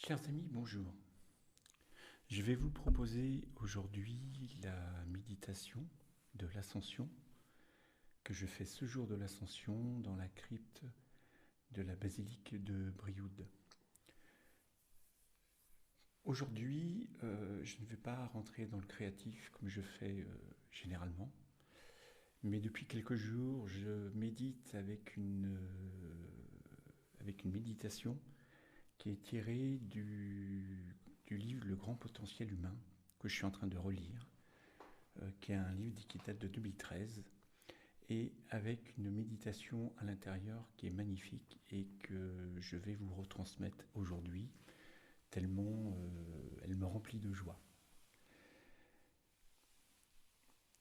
Chers amis, bonjour. Je vais vous proposer aujourd'hui la méditation de l'Ascension que je fais ce jour de l'Ascension dans la crypte de la basilique de Brioude. Aujourd'hui, je ne vais pas rentrer dans le créatif comme je fais généralement, mais depuis quelques jours, je médite avec une méditation qui est tirée du livre Le Grand Potentiel Humain, que je suis en train de relire, qui est un livre qui date de 2013, et avec une méditation à l'intérieur qui est magnifique et que je vais vous retransmettre aujourd'hui, tellement elle me remplit de joie.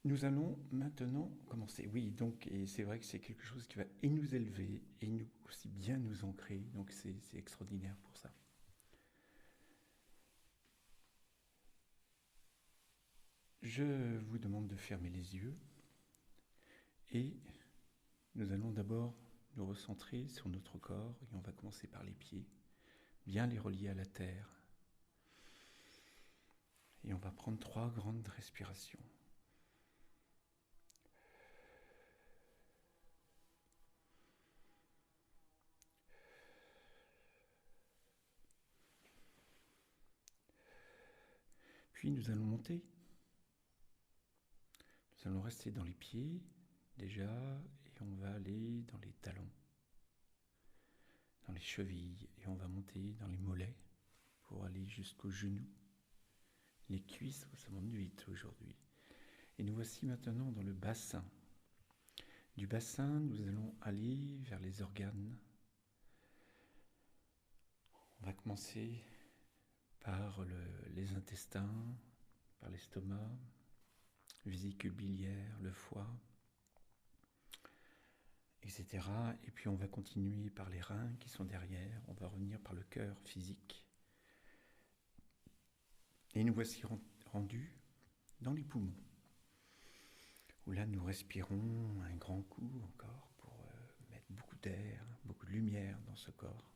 Nous allons maintenant commencer. Oui, donc, et c'est vrai que c'est quelque chose qui va et nous élever et nous aussi bien nous ancrer, donc c'est extraordinaire pour ça. Je vous demande de fermer les yeux et nous allons d'abord nous recentrer sur notre corps et on va commencer par les pieds, bien les relier à la terre. Et on va prendre 3 grandes respirations. Puis nous allons monter. Nous allons rester dans les pieds déjà et on va aller dans les talons, dans les chevilles et on va monter dans les mollets pour aller jusqu'aux genoux. Les cuisses, ça monte vite aujourd'hui. Et nous voici maintenant dans le bassin. Du bassin, nous allons aller vers les organes. On va commencer par les intestins, par l'estomac, vésicule biliaire, le foie, etc. Et puis on va continuer par les reins qui sont derrière, on va revenir par le cœur physique. Et nous voici rendus dans les poumons, où là nous respirons un grand coup encore pour mettre beaucoup d'air, beaucoup de lumière dans ce corps.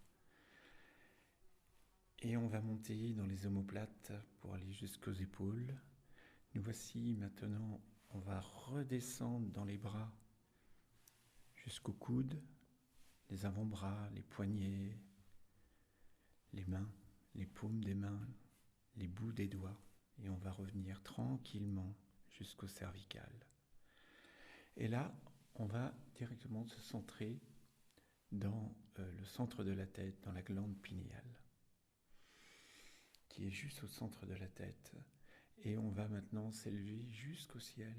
Et on va monter dans les omoplates pour aller jusqu'aux épaules. Nous voici maintenant, on va redescendre dans les bras jusqu'aux coudes, les avant-bras, les poignets, les mains, les paumes des mains, les bouts des doigts. Et on va revenir tranquillement jusqu'au cervical. Et là, on va directement se centrer dans le centre de la tête, dans la glande pinéale, qui est juste au centre de la tête. Et on va maintenant s'élever jusqu'au ciel,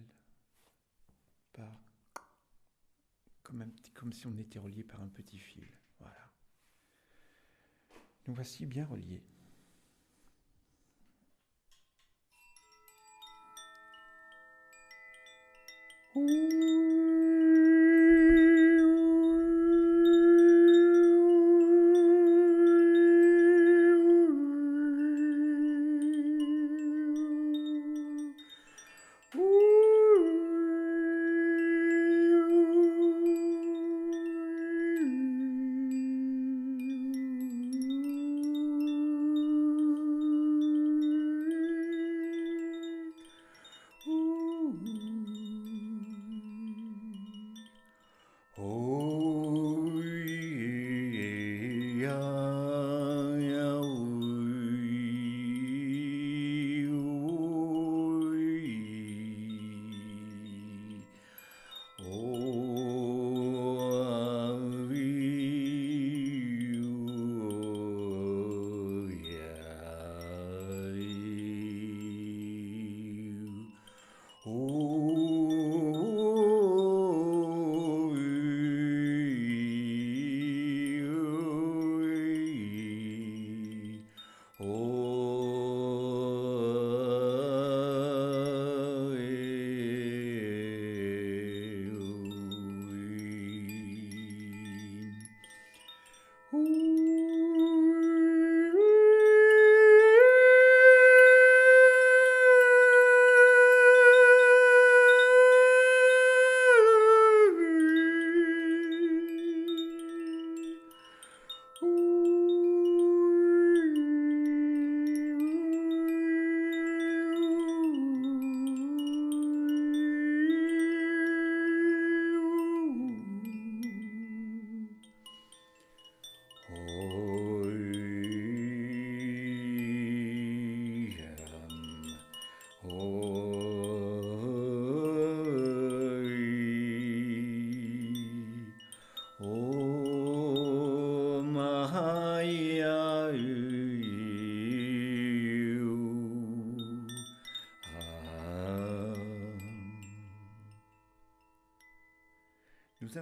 comme si on était relié par un petit fil. Voilà. Nous voici bien reliés.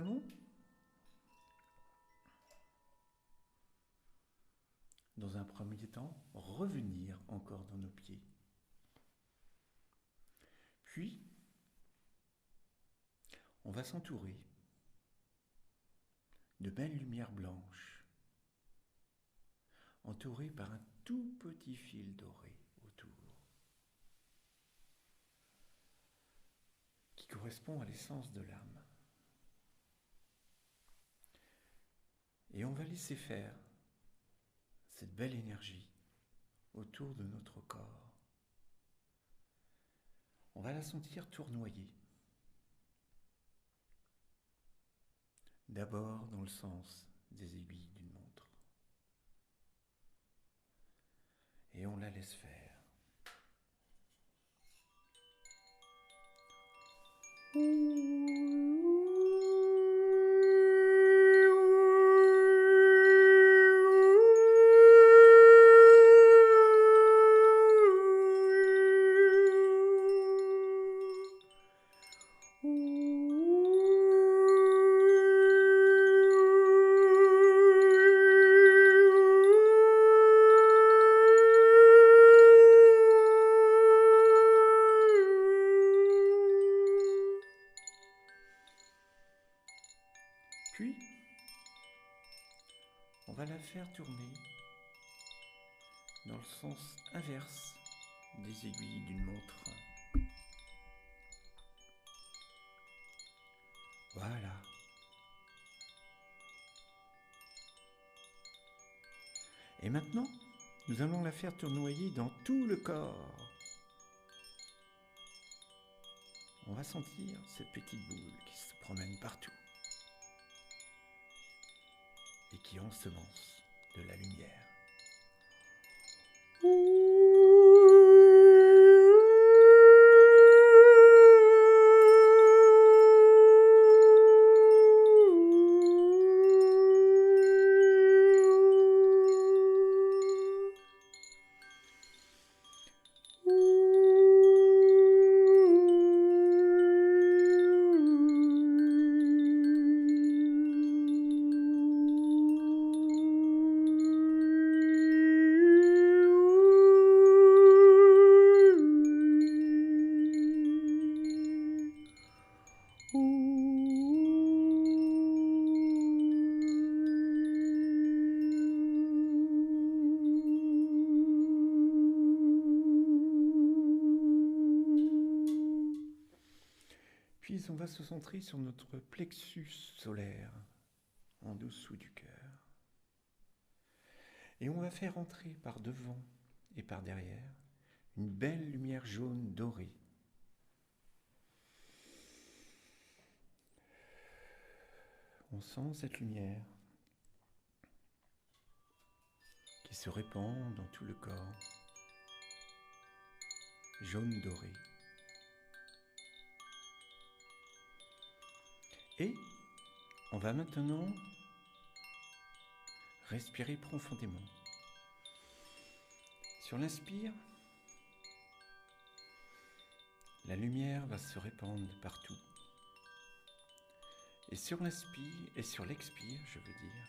allons, dans un premier temps, revenir encore dans nos pieds. Puis, on va s'entourer de belles lumières blanches, entourées par un tout petit fil doré autour, qui correspond à l'essence de l'âme. Et on va laisser faire cette belle énergie autour de notre corps. On va la sentir tournoyer. D'abord dans le sens des aiguilles d'une montre. Et on la laisse faire. Puis, on va la faire tourner dans le sens inverse des aiguilles d'une montre. Voilà. Et maintenant, nous allons la faire tournoyer dans tout le corps. On va sentir cette petite boule qui se promène partout et qui ensemence de la lumière. Puis on va se centrer sur notre plexus solaire, en dessous du cœur. Et on va faire entrer par devant et par derrière une belle lumière jaune dorée. On sent cette lumière qui se répand dans tout le corps, jaune doré. Et on va maintenant respirer profondément. Sur l'inspire, la lumière va se répandre partout. Et sur l'inspire et sur l'expire, je veux dire,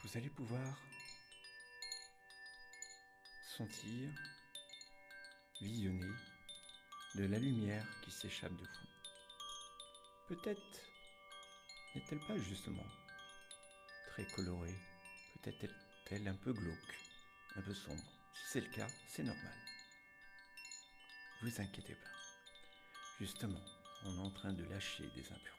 vous allez pouvoir sentir, visionner de la lumière qui s'échappe de vous. Peut-être n'est-elle pas justement très colorée, peut-être est-elle un peu glauque, un peu sombre. Si c'est le cas, c'est normal. Ne vous inquiétez pas. Justement, on est en train de lâcher des impuretés.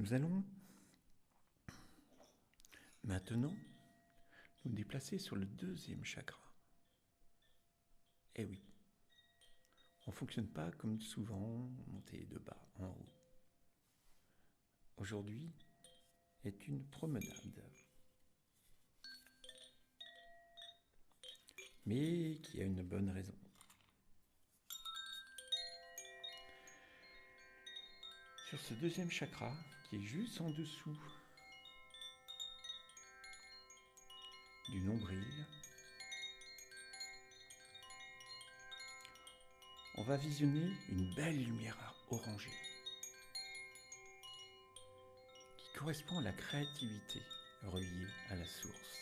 Nous allons maintenant nous déplacer sur le deuxième chakra. Eh oui, on ne fonctionne pas comme souvent, monter de bas en haut. Aujourd'hui est une promenade, mais qui a une bonne raison. Sur ce deuxième chakra, qui est juste en dessous du nombril, on va visionner une belle lumière orangée qui correspond à la créativité reliée à la source.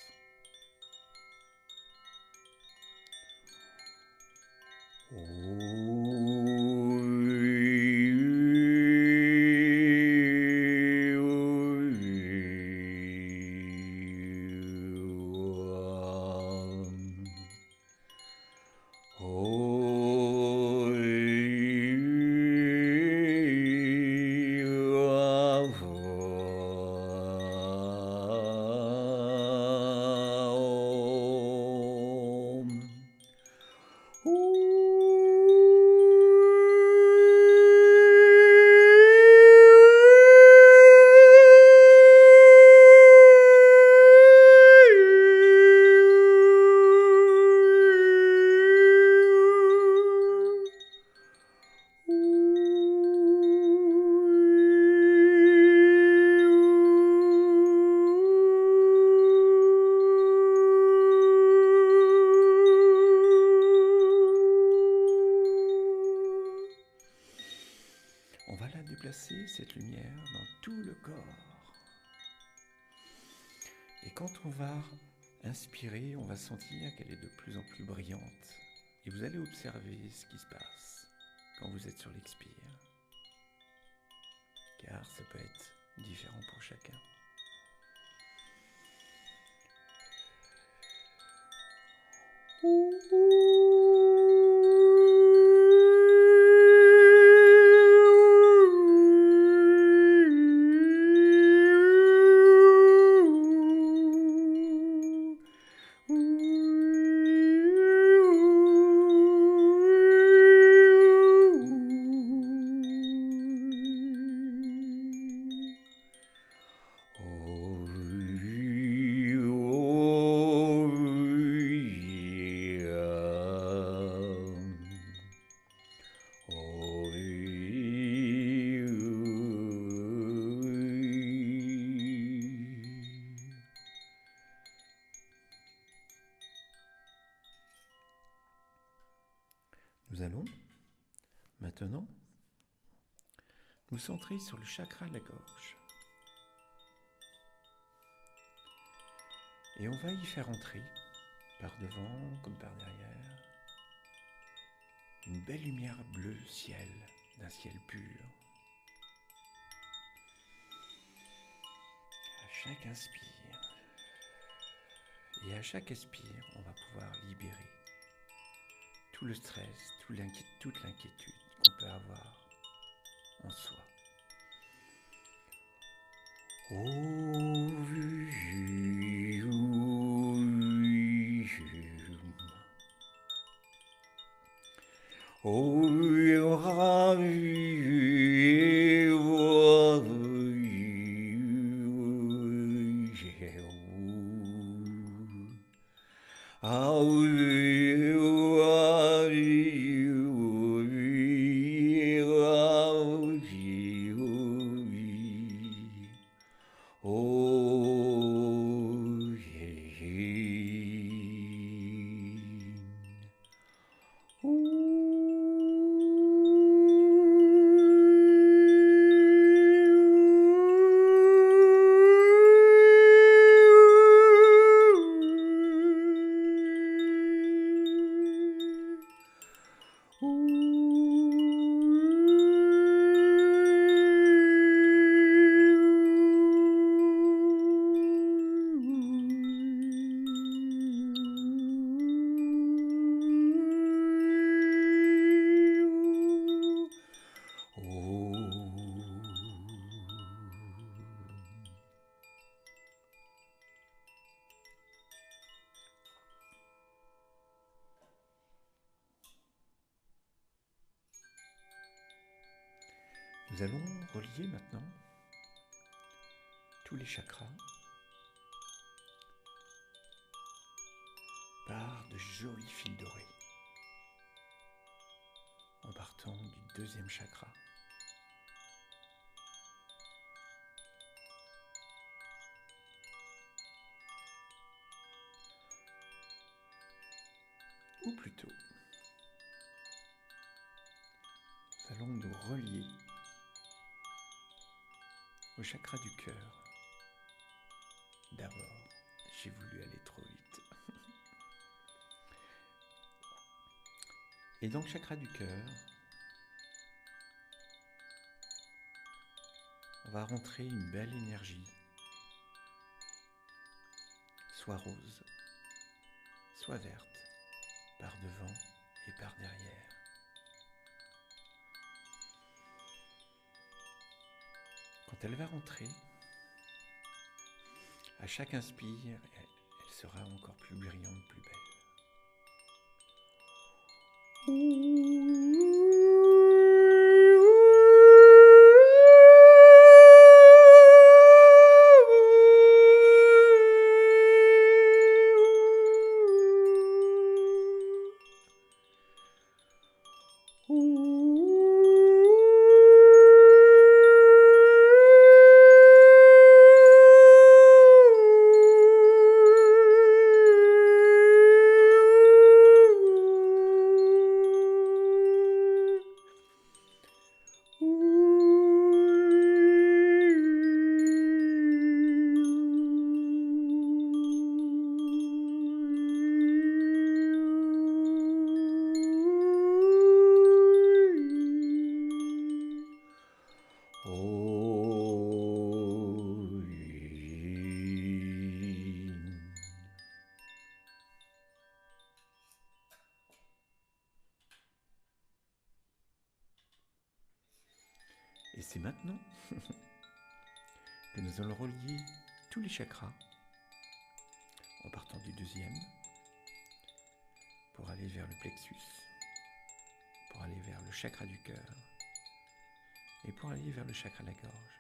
On va la déplacer, cette lumière, dans tout le corps. Et quand on va inspirer, on va sentir qu'elle est de plus en plus brillante. Et vous allez observer ce qui se passe quand vous êtes sur l'expire. Car ça peut être différent pour chacun. Nous allons maintenant nous centrer sur le chakra de la gorge. Et on va y faire entrer, par devant comme par derrière, une belle lumière bleue ciel, d'un ciel pur. À chaque inspire et à chaque expire, on va pouvoir libérer tout le stress, toute l'inquiétude qu'on peut avoir en soi. Nous allons relier maintenant tous les chakras par de jolis fils dorés, en partant du deuxième chakra. Ou plutôt, nous allons nous relier au chakra du cœur. D'abord, j'ai voulu aller trop vite. Et dans le chakra du cœur, on va rentrer une belle énergie, soit rose, soit verte, par devant et par derrière. Quand elle va rentrer, à chaque inspire, elle sera encore plus brillante, plus belle. Et c'est maintenant que nous allons relier tous les chakras en partant du deuxième pour aller vers le plexus, pour aller vers le chakra du cœur et pour aller vers le chakra de la gorge.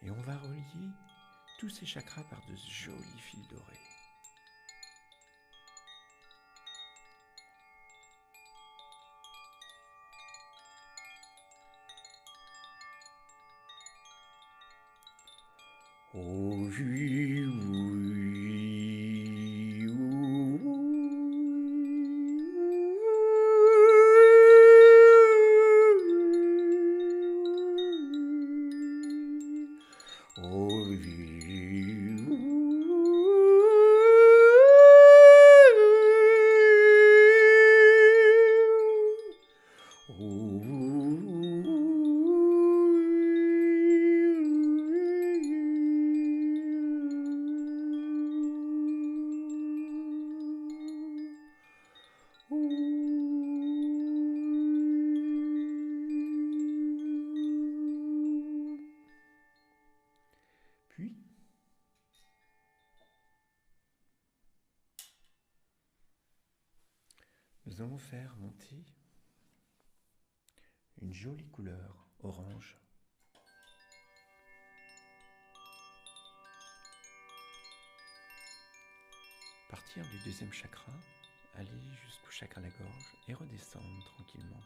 Et on va relier tous ces chakras par de jolis fils dorés. Oh, oui, oui, oh, Puis, nous allons faire monter une jolie couleur orange. Partir du deuxième chakra, aller jusqu'au chakra de la gorge et redescendre tranquillement.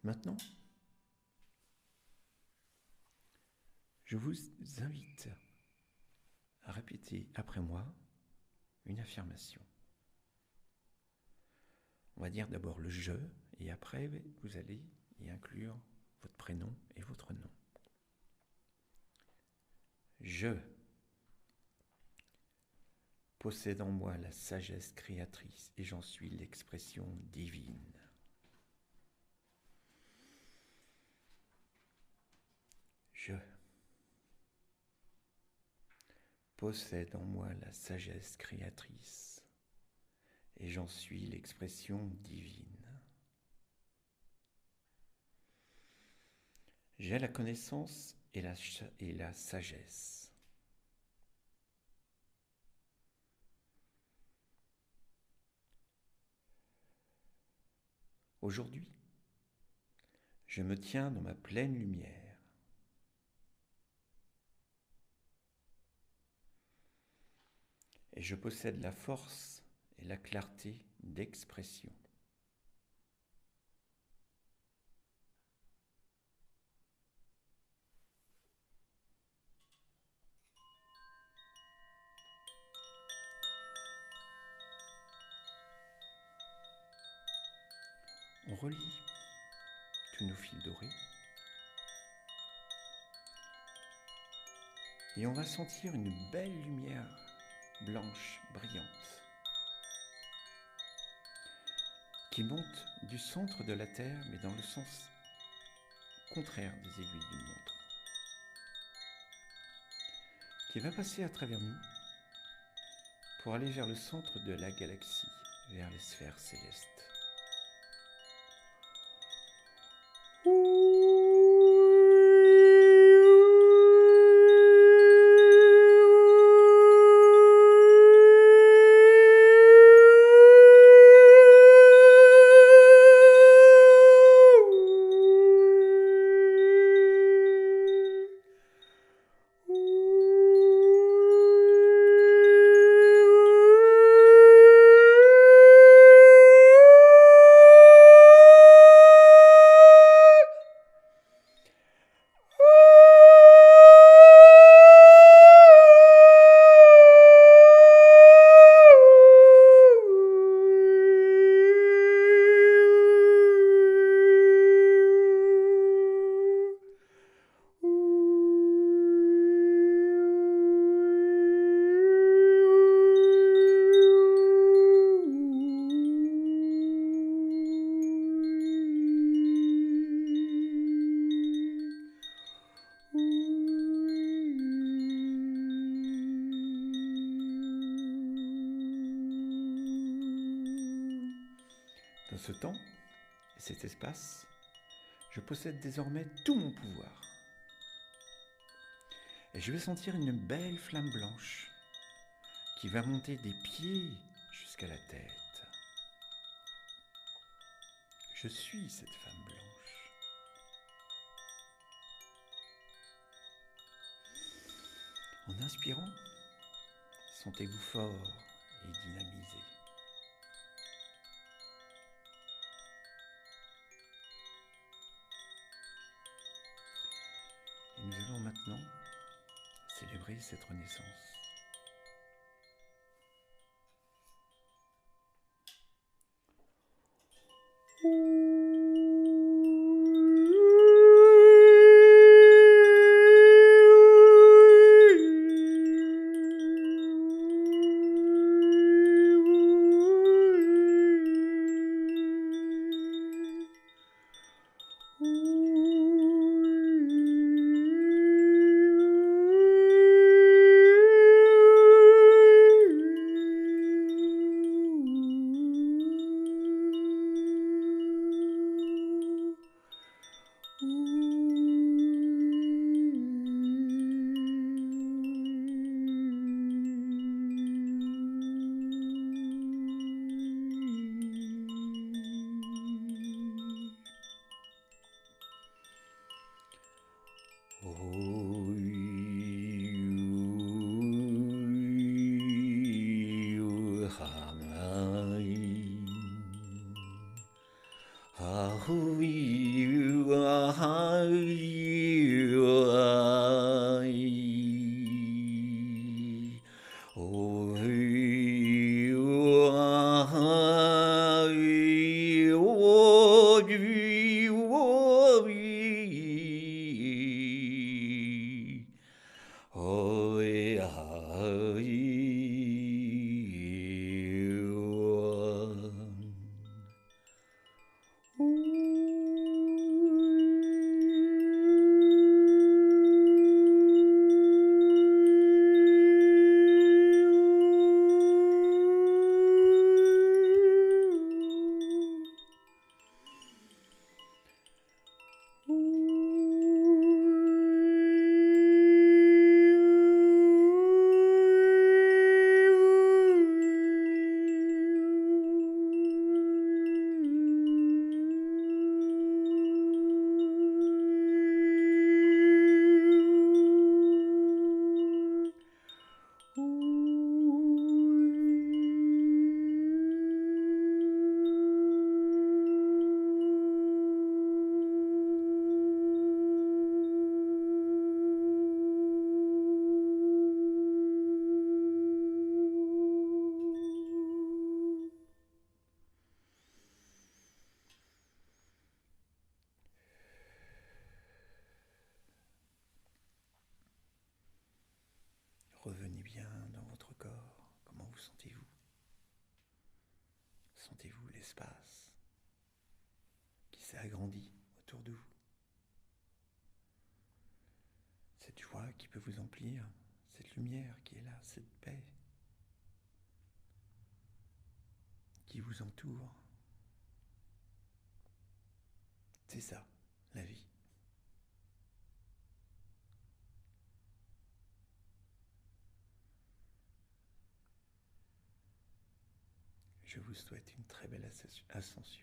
Maintenant, je vous invite à répéter après moi une affirmation. On va dire d'abord le « je » et après vous allez y inclure votre prénom et votre nom. Je possède en moi la sagesse créatrice et j'en suis l'expression divine. Je possède en moi la sagesse créatrice et j'en suis l'expression divine. J'ai la connaissance et la sagesse. Aujourd'hui, je me tiens dans ma pleine lumière. Et je possède la force et la clarté d'expression. On relie tous nos fils dorés et on va sentir une belle lumière blanche, brillante, qui monte du centre de la Terre, mais dans le sens contraire des aiguilles d'une montre, qui va passer à travers nous pour aller vers le centre de la galaxie, vers les sphères célestes. Dans ce temps et cet espace, je possède désormais tout mon pouvoir. Et je vais sentir une belle flamme blanche qui va monter des pieds jusqu'à la tête. Je suis cette femme blanche. En inspirant, sentez-vous fort et dynamisé. Et nous allons maintenant célébrer cette renaissance. Hui Revenez bien dans votre corps. Comment vous sentez-vous? Sentez-vous l'espace qui s'est agrandi autour de vous? Cette joie qui peut vous emplir, cette lumière qui est là, cette paix qui vous entoure. C'est ça, la vie. Je vous souhaite une très belle ascension.